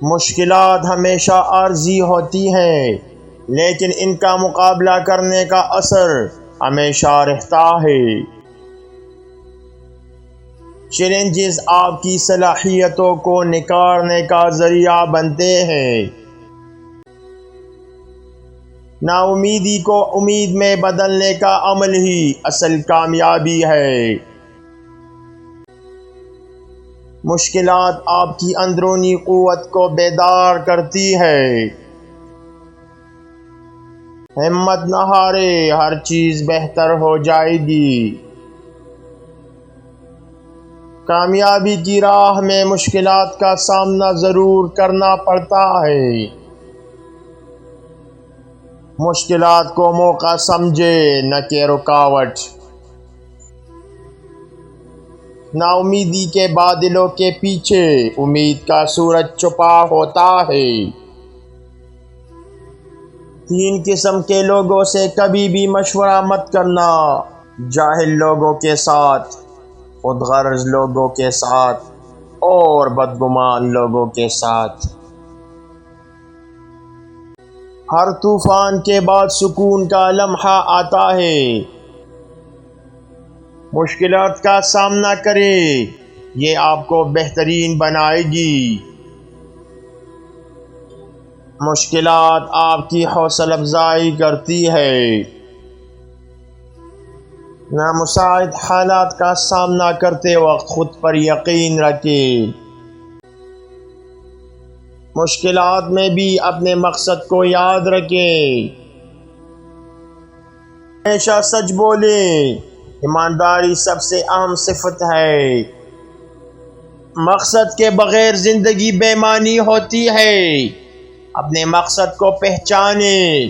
مشکلات ہمیشہ عارضی ہوتی ہیں، لیکن ان کا مقابلہ کرنے کا اثر ہمیشہ رہتا ہے۔ چیلنجز آپ کی صلاحیتوں کو نکھارنے کا ذریعہ بنتے ہیں۔ نا امیدی کو امید میں بدلنے کا عمل ہی اصل کامیابی ہے۔ مشکلات آپ کی اندرونی قوت کو بیدار کرتی ہے۔ ہمت نہ ہارے، ہر چیز بہتر ہو جائے گی۔ کامیابی کی راہ میں مشکلات کا سامنا ضرور کرنا پڑتا ہے۔ مشکلات کو موقع سمجھے، نہ کہ رکاوٹ۔ نا امیدی کے بادلوں کے پیچھے امید کا سورج چھپا ہوتا ہے۔ 3 قسم کے لوگوں سے کبھی بھی مشورہ مت کرنا: جاہل لوگوں کے ساتھ، خود غرض لوگوں کے ساتھ، اور بدگمان لوگوں کے ساتھ۔ ہر طوفان کے بعد سکون کا لمحہ آتا ہے۔ مشکلات کا سامنا کریں، یہ آپ کو بہترین بنائے گی۔ مشکلات آپ کی حوصلہ افزائی کرتی ہے۔ نامساعد حالات کا سامنا کرتے وقت خود پر یقین رکھیں۔ مشکلات میں بھی اپنے مقصد کو یاد رکھیں۔ ہمیشہ سچ بولیں، ایمانداری سب سے اہم صفت ہے۔ مقصد کے بغیر زندگی بے معنی ہوتی ہے۔ اپنے مقصد کو پہچانیں۔